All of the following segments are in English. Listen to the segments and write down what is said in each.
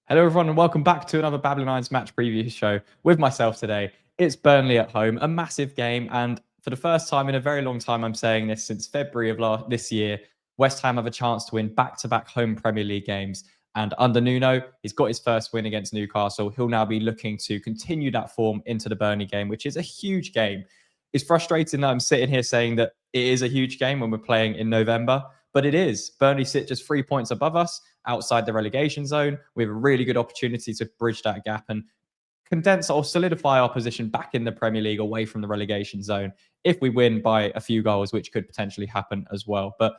Hello, everyone, and welcome back to another Babylon 9's match preview show with myself today. It's Burnley at home, a massive game, and for the first time in a very long time, I'm saying this since February of this year, West Ham have a chance to win back-to-back home Premier League games. And under Nuno, he's got his first win against Newcastle. He'll now be looking to continue that form into the Burnley game, which is a huge game. It's frustrating that I'm sitting here saying that it is a huge game when we're playing in November, but it is. Burnley sit just 3 points above us outside the relegation zone. We have a really good opportunity to bridge that gap and condense or solidify our position back in the Premier League away from the relegation zone if we win by a few goals, which could potentially happen as well. But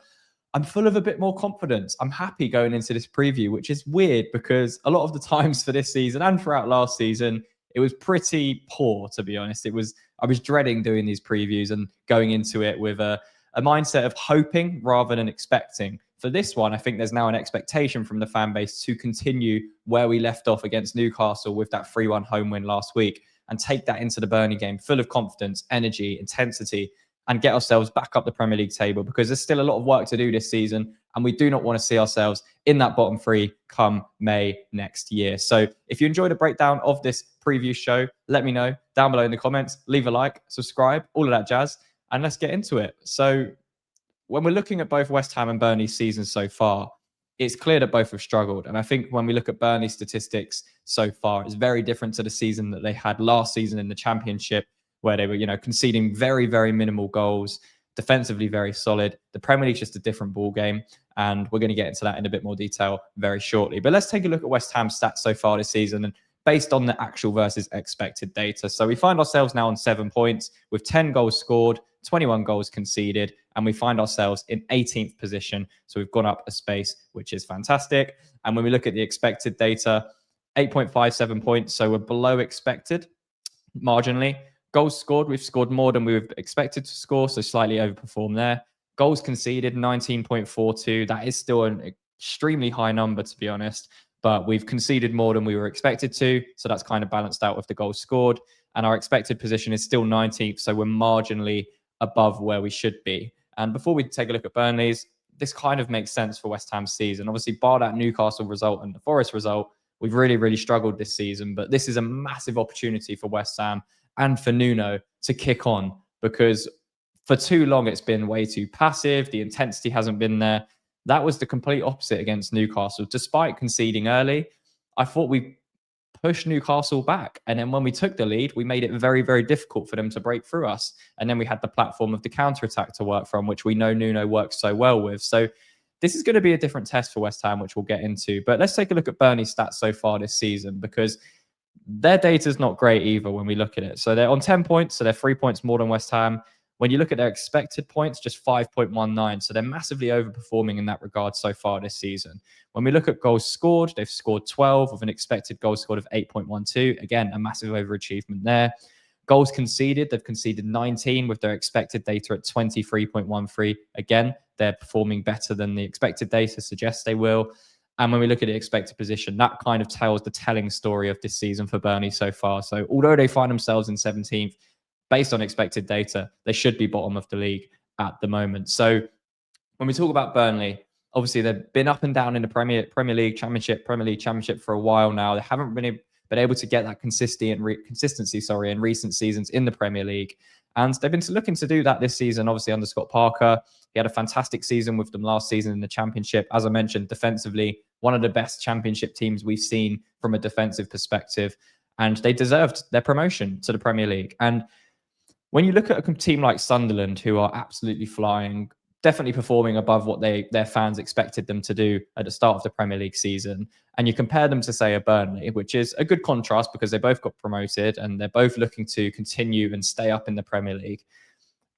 I'm full of a bit more confidence. I'm happy going into this preview, which is weird because a lot of the times for this season and throughout last season, it was pretty poor, to be honest. I was dreading doing these previews and going into it with a mindset of hoping rather than expecting. For this one, I think there's now an expectation from the fan base to continue where we left off against Newcastle with that 3-1 home win last week and take that into the Burnley game full of confidence, energy, intensity, and get ourselves back up the Premier League table, because there's still a lot of work to do this season, and we do not want to see ourselves in that bottom three come May next year. So if you enjoyed a breakdown of this preview show, let me know down below in the comments. Leave a like, subscribe, all of that jazz, and let's get into it. So when we're looking at both West Ham and Burnley's seasons so far, it's clear that both have struggled. And I think when we look at Burnley's statistics so far, it's very different to the season that they had last season in the Championship, where they were, conceding very, very minimal goals, defensively very solid. The Premier League's just a different ball game, and we're going to get into that in a bit more detail very shortly. But let's take a look at West Ham's stats so far this season, and based on the actual versus expected data. So we find ourselves now on 7 points with 10 goals scored, 21 goals conceded, and we find ourselves in 18th position. So we've gone up a space, which is fantastic. And when we look at the expected data, 8.57 points. So we're below expected marginally. Goals scored, we've scored more than we were expected to score, so slightly overperformed there. Goals conceded, 19.42. That is still an extremely high number, to be honest, but we've conceded more than we were expected to, so that's kind of balanced out with the goals scored. And our expected position is still 19th, so we're marginally above where we should be. And before we take a look at Burnley's, this kind of makes sense for West Ham's season. Obviously, bar that Newcastle result and the Forest result, we've really, really struggled this season, but this is a massive opportunity for West Ham and for Nuno to kick on, because for too long it's been way too passive. The intensity hasn't been there. That was the complete opposite against Newcastle. Despite conceding early, I thought we pushed Newcastle back. And then when we took the lead, we made it very, very difficult for them to break through us. And then we had the platform of the counter-attack to work from, which we know Nuno works so well with. So this is going to be a different test for West Ham, which we'll get into. But let's take a look at Burnley's stats so far this season, because their data is not great either when we look at it. So they're on 10 points, so they're 3 points more than West Ham. When you look at their expected points, just 5.19. So they're massively overperforming in that regard so far this season. When we look at goals scored, they've scored 12 with an expected goal scored of 8.12. Again, a massive overachievement there. Goals conceded, they've conceded 19 with their expected data at 23.13. Again, they're performing better than the expected data suggests they will. And when we look at the expected position, that kind of tells the telling story of this season for Burnley so far. So although they find themselves in 17th, based on expected data, they should be bottom of the league at the moment. So when we talk about Burnley, obviously they've been up and down in the Premier League Championship for a while now. They haven't really been able to get that consistency in recent seasons in the Premier League. And they've been looking to do that this season, obviously under Scott Parker. He had a fantastic season with them last season in the Championship. As I mentioned, defensively, one of the best Championship teams we've seen from a defensive perspective. And they deserved their promotion to the Premier League. And when you look at a team like Sunderland, who are absolutely flying, definitely performing above what their fans expected them to do at the start of the Premier League season, and you compare them to, say, a Burnley, which is a good contrast because they both got promoted and they're both looking to continue and stay up in the Premier League.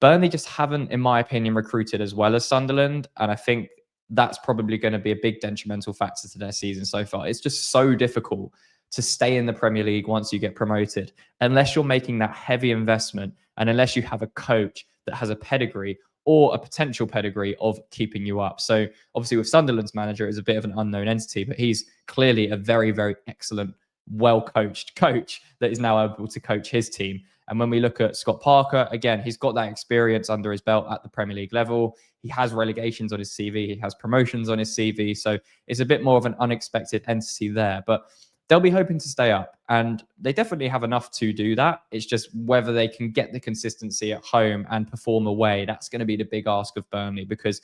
Burnley just haven't, in my opinion, recruited as well as Sunderland, and I think that's probably going to be a big detrimental factor to their season so far. It's just so difficult to stay in the Premier League once you get promoted, unless you're making that heavy investment and unless you have a coach that has a pedigree or a potential pedigree of keeping you up. So obviously with Sunderland's manager is a bit of an unknown entity, but he's clearly a very, very excellent, well-coached coach that is now able to coach his team. And when we look at Scott Parker, again, he's got that experience under his belt at the Premier League level. He has relegations on his CV. He has promotions on his CV. So it's a bit more of an unexpected entity there. But they'll be hoping to stay up. And they definitely have enough to do that. It's just whether they can get the consistency at home and perform away. That's going to be the big ask of Burnley, because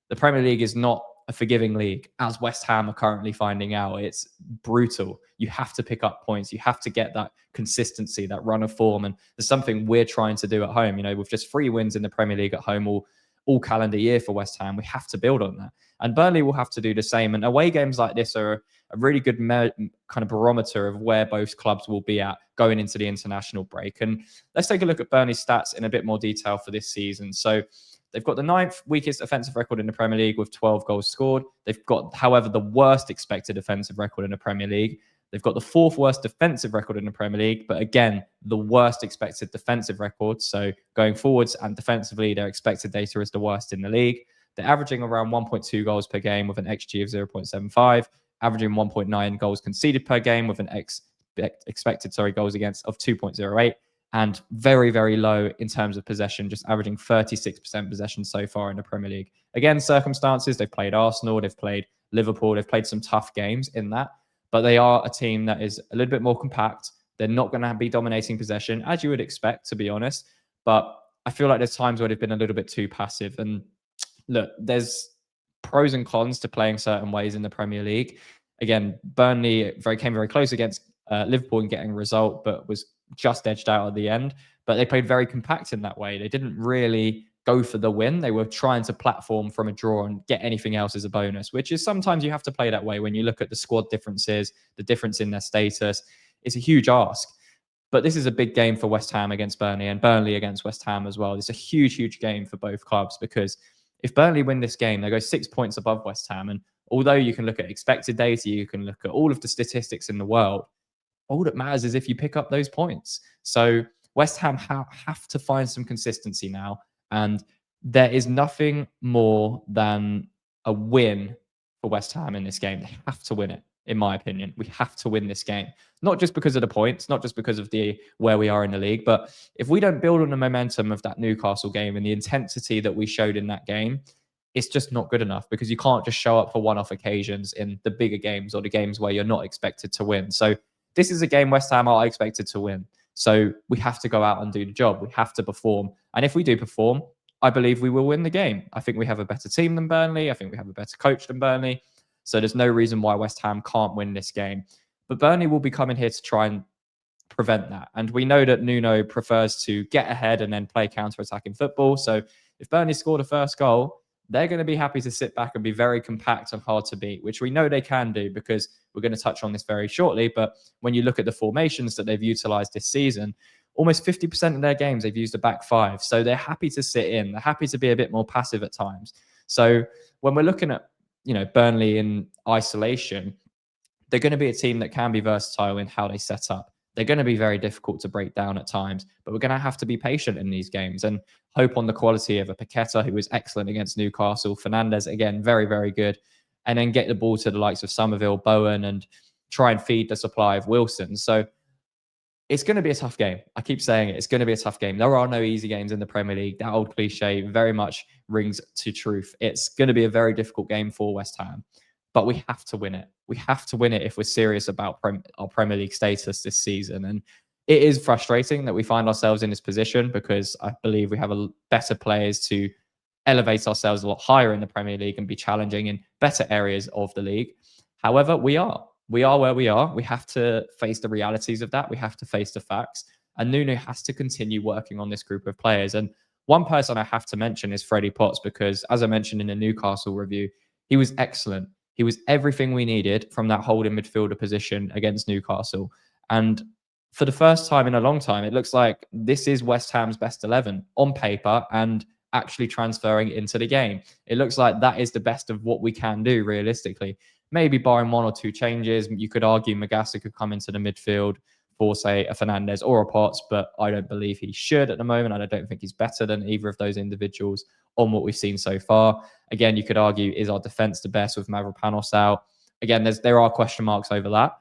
the Premier League is not a forgiving league, as West Ham are currently finding out. It's brutal. You have to pick up points. You have to get that consistency, that run of form. And there's something we're trying to do at home. You know, with just 3 wins in the Premier League at home all calendar year for West Ham, we have to build on that. And Burnley will have to do the same. And away games like this are a really good kind of barometer of where both clubs will be at going into the international break. And let's take a look at Burnley's stats in a bit more detail for this season. So they've got the 9th weakest offensive record in the Premier League with 12 goals scored. They've got, however, the worst expected offensive record in the Premier League. They've got the 4th worst defensive record in the Premier League, but again, the worst expected defensive record. So going forwards and defensively, their expected data is the worst in the league. They're averaging around 1.2 goals per game with an XG of 0.75, averaging 1.9 goals conceded per game with an expected goals against of 2.08. And very, very low in terms of possession, just averaging 36% possession so far in the Premier League. Again, circumstances, they've played Arsenal, they've played Liverpool, they've played some tough games in that, but they are a team that is a little bit more compact. They're not going to be dominating possession, as you would expect, to be honest. But I feel like there's times where they've been a little bit too passive. And look, there's pros and cons to playing certain ways in the Premier League. Again, Burnley came very close against Liverpool in getting a result, but was just edged out at the end. But they played very compact in that way. They didn't really go for the win. They were trying to platform from a draw and get anything else as a bonus, which is sometimes you have to play that way when you look at the squad differences, the difference in their status. It's a huge ask. But this is a big game for West Ham against Burnley, and Burnley against West Ham as well. It's a huge, huge game for both clubs, because if Burnley win this game, they go 6 points above West Ham. And although you can look at expected data, you can look at all of the statistics in the world, all that matters is if you pick up those points. So West Ham have to find some consistency now. And there is nothing more than a win for West Ham in this game. They have to win it, in my opinion. We have to win this game. Not just because of the points, not just because of where we are in the league, but if we don't build on the momentum of that Newcastle game and the intensity that we showed in that game, it's just not good enough, because you can't just show up for one-off occasions in the bigger games or the games where you're not expected to win. So this is a game West Ham are expected to win. So we have to go out and do the job. We have to perform. And if we do perform, I believe we will win the game. I think we have a better team than Burnley. I think we have a better coach than Burnley. So there's no reason why West Ham can't win this game. But Burnley will be coming here to try and prevent that. And we know that Nuno prefers to get ahead and then play counter-attacking football. So if Burnley score the first goal, they're going to be happy to sit back and be very compact and hard to beat, which we know they can do, because we're going to touch on this very shortly. But when you look at the formations that they've utilized this season, almost 50% of their games, they've used a back 5. So they're happy to sit in. They're happy to be a bit more passive at times. So when we're looking at, Burnley in isolation, they're going to be a team that can be versatile in how they set up. They're going to be very difficult to break down at times, but we're going to have to be patient in these games and hope on the quality of a Paqueta, who was excellent against Newcastle. Fernandez, again, very, very good. And then get the ball to the likes of Somerville, Bowen, and try and feed the supply of Wilson. So it's going to be a tough game. I keep saying it. It's going to be a tough game. There are no easy games in the Premier League. That old cliche very much rings to truth. It's going to be a very difficult game for West Ham, but we have to win it. We have to win it if we're serious about our Premier League status this season. And it is frustrating that we find ourselves in this position, because I believe we have better players to elevate ourselves a lot higher in the Premier League and be challenging in better areas of the league. However, we are where we are. We have to face the realities of that. We have to face the facts. And Nuno has to continue working on this group of players. And one person I have to mention is Freddie Potts, because as I mentioned in the Newcastle review, he was excellent. He was everything we needed from that holding midfielder position against Newcastle. And for the first time in a long time, it looks like this is West Ham's best 11 on paper and actually transferring into the game. It looks like that is the best of what we can do realistically. Maybe barring 1 or 2 changes, you could argue Magassa could come into the midfield for, say, a Fernandez or a Potts, but I don't believe he should at the moment. And I don't think he's better than either of those individuals on what we've seen so far. Again, you could argue, is our defense the best with Mavropanos out? Again, there are question marks over that.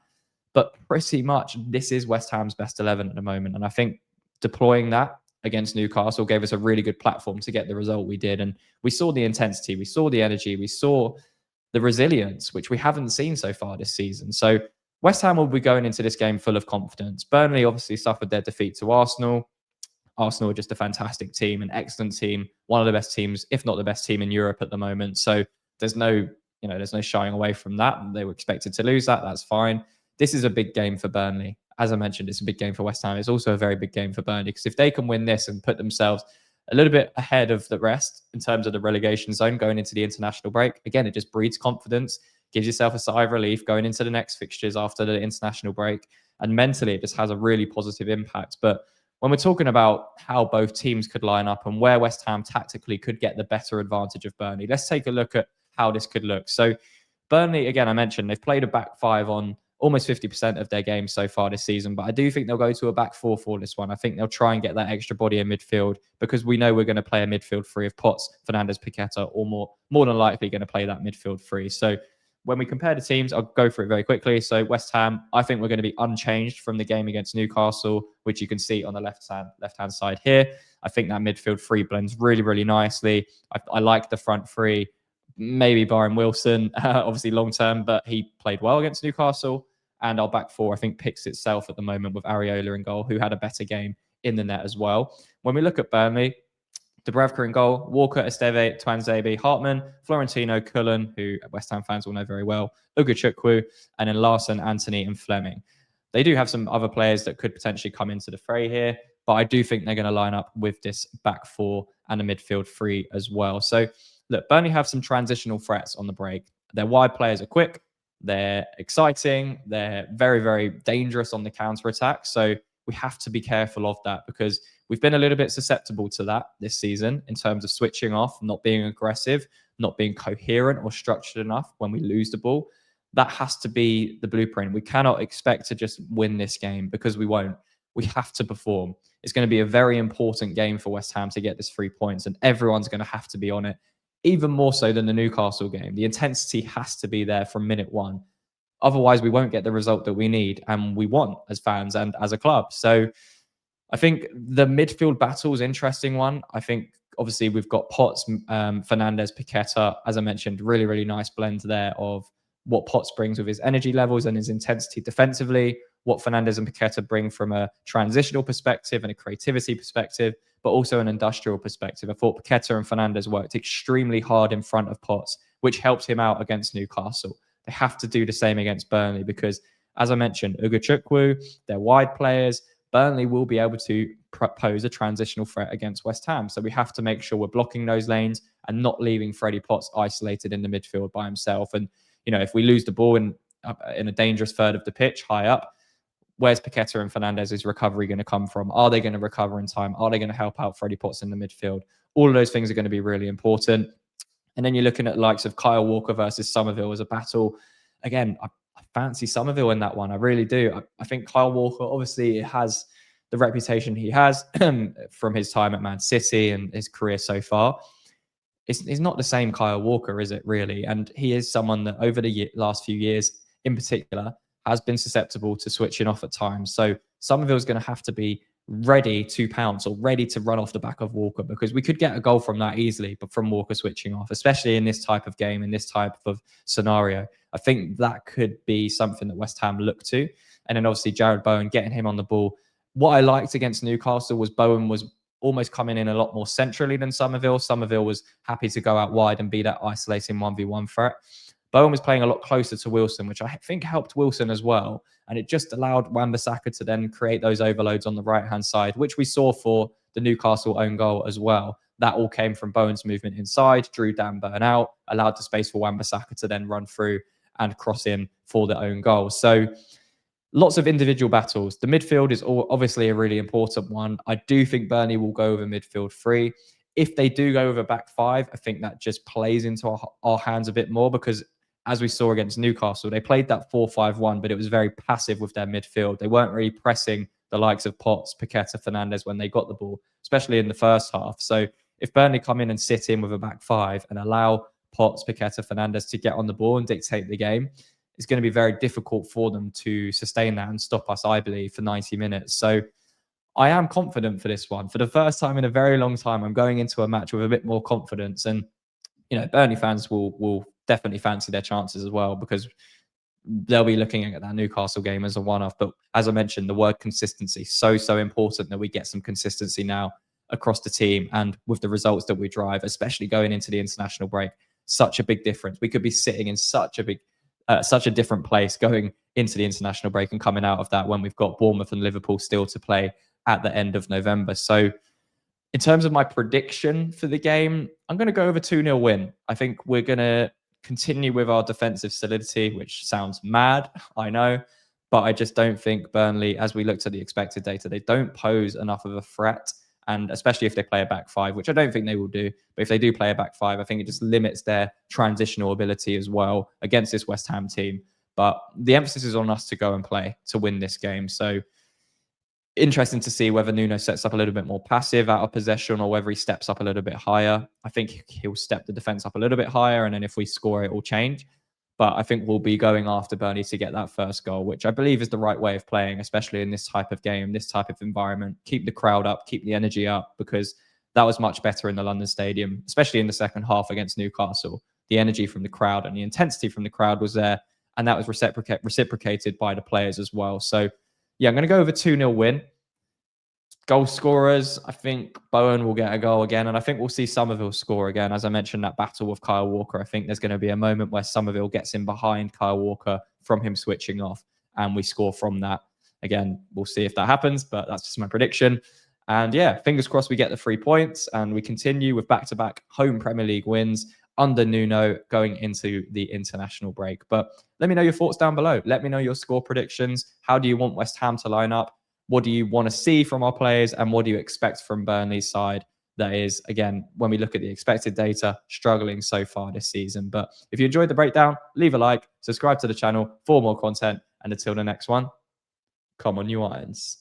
But pretty much this is West Ham's best 11 at the moment. And I think deploying that against Newcastle gave us a really good platform to get the result we did. And we saw the intensity, we saw the energy, we saw the resilience, which we haven't seen so far this season. So West Ham will be going into this game full of confidence. Burnley obviously suffered their defeat to Arsenal. Arsenal are just a fantastic team, an excellent team, one of the best teams, if not the best team in Europe at the moment. So there's no, there's no shying away from that. They were expected to lose that. That's fine. This is a big game for Burnley. As I mentioned, it's a big game for West Ham. It's also a very big game for Burnley because if they can win this and put themselves a little bit ahead of the rest in terms of the relegation zone going into the international break, again, it just breeds confidence, gives yourself a sigh of relief going into the next fixtures after the international break. And mentally, it just has a really positive impact. But when we're talking about how both teams could line up and where West Ham tactically could get the better advantage of Burnley, let's take a look at how this could look. So Burnley, again, I mentioned they've played a back five on almost 50% of their games so far this season, but I do think they'll go to a back four for this one. I think they'll try and get that extra body in midfield because we know we're going to play a midfield three of Potts, Fernandes, Paqueta, or more than likely going to play that midfield three. So when we compare the teams, I'll go through it very quickly. So West Ham, I think we're going to be unchanged from the game against Newcastle, which you can see on the left-hand side here. I think that midfield three blends really, really nicely. I like the front three. Maybe Byron Wilson, obviously long term, but he played well against Newcastle. And our back four, I think, picks itself at the moment with Areola in goal, who had a better game in the net as well. When we look at Burnley, Dubravka in goal, Walker, Esteve, Twanzebe, Hartman, Florentino, Cullen, who West Ham fans will know very well, Ugochukwu, and then Larson, Anthony, and Fleming. They do have some other players that could potentially come into the fray here, but I do think they're going to line up with this back four and a midfield three as well. So look, Burnley have some transitional threats on the break. Their wide players are quick, they're exciting, they're very, very dangerous on the counter attack. So we have to be careful of that because we've been a little bit susceptible to that this season in terms of switching off, not being aggressive, not being coherent or structured enough when we lose the ball. That has to be the blueprint. We cannot expect to just win this game because we won't. We have to perform. It's going to be a very important game for West Ham to get this 3 points, and everyone's going to have to be on it, even more so than the Newcastle game. The intensity has to be there from minute one. Otherwise, we won't get the result that we need and we want as fans and as a club. So I think the midfield battle is an interesting one. I think obviously we've got Potts, Fernandes, Paqueta, as I mentioned, really, really nice blend there of what Potts brings with his energy levels and his intensity defensively, what Fernandes and Paqueta bring from a transitional perspective and a creativity perspective, but also an industrial perspective. I thought Paqueta and Fernandes worked extremely hard in front of Potts, which helped him out against Newcastle. They have to do the same against Burnley because, as I mentioned, Ugochukwu, they're wide players. Burnley will be able to pose a transitional threat against West Ham. So we have to make sure we're blocking those lanes and not leaving Freddie Potts isolated in the midfield by himself. And, if we lose the ball in a dangerous third of the pitch, high up, where's Paqueta and Fernandez's recovery going to come from? Are they going to recover in time? Are they going to help out Freddie Potts in the midfield? All of those things are going to be really important. And then you're looking at likes of Kyle Walker versus Somerville as a battle. Again, I fancy Somerville in that one. I really do. I think Kyle Walker obviously has the reputation he has from his time at Man City and his career so far. It's not the same Kyle Walker, is it really? And he is someone that over the last few years in particular has been susceptible to switching off at times. So Somerville's going to have to be ready to pounce or ready to run off the back of Walker because we could get a goal from that easily, but from Walker switching off, especially in this type of game, in this type of scenario. I think that could be something that West Ham look to. And then obviously Jared Bowen, getting him on the ball. What I liked against Newcastle was Bowen was almost coming in a lot more centrally than Somerville. Somerville was happy to go out wide and be that isolating 1v1 threat. Bowen was playing a lot closer to Wilson, which I think helped Wilson as well. And it just allowed Wan-Bissaka to then create those overloads on the right-hand side, which we saw for the Newcastle own goal as well. That all came from Bowen's movement inside, drew Dan Burn out, allowed the space for Wan-Bissaka to then run through and cross in for the own goal. So lots of individual battles. The midfield is obviously a really important one. I do think Burnley will go with a midfield three. If they do go with a back five, I think that just plays into our hands a bit more because as we saw against Newcastle, they played that 4-5-1, but it was very passive with their midfield. They weren't really pressing the likes of Potts, Paqueta, Fernandes when they got the ball, especially in the first half. So if Burnley come in and sit in with a back five and allow Potts, Paqueta, Fernandes to get on the ball and dictate the game, it's going to be very difficult for them to sustain that and stop us, I believe, for 90 minutes. So I am confident for this one. For the first time in a very long time, I'm going into a match with a bit more confidence. And, Burnley fans will definitely fancy their chances as well, because they'll be looking at that Newcastle game as a one-off. But as I mentioned, the word consistency, so important that we get some consistency now across the team, and with the results that we drive, especially going into the international break, such a big difference. We could be sitting in such a different place going into the international break and coming out of that, when we've got Bournemouth and Liverpool still to play at the end of November. So in terms of my prediction for the game, I'm going to go over 2-0 win. I think we're going to continue with our defensive solidity, which sounds mad, I know, but I just don't think Burnley, as we looked at the expected data, they don't pose enough of a threat. And especially if they play a back five, which I don't think they will do. But if they do play a back five, I think it just limits their transitional ability as well against this West Ham team. But the emphasis is on us to go and play to win this game. So interesting to see whether Nuno sets up a little bit more passive out of possession, or whether he steps up a little bit higher. I think he'll step the defense up a little bit higher, and then if we score, it will change. But I think we'll be going after Burnley to get that first goal, which I believe is the right way of playing, especially in this type of game, this type of environment. Keep the crowd up, keep the energy up, because that was much better in the London Stadium, especially in the second half against Newcastle. The energy from the crowd and the intensity from the crowd was there, and that was reciprocated by the players as well. So, yeah, I'm going to go over 2-0 win. Goal scorers, I think Bowen will get a goal again, and I think we'll see Somerville score again. As I mentioned, that battle with Kyle Walker, I think there's going to be a moment where Somerville gets in behind Kyle Walker from him switching off, and we score from that. Again, we'll see if that happens, but that's just my prediction. And yeah, fingers crossed we get the 3 points and we continue with back-to-back home Premier League wins under Nuno going into the international break. But let me know your thoughts down below. Let me know your score predictions. How do you want West Ham to line up? What do you want to see from our players, and what do you expect from Burnley's side? That is, again, when we look at the expected data, struggling so far this season. But if you enjoyed the breakdown, leave a like, subscribe to the channel for more content, and until the next one, come on, you Irons.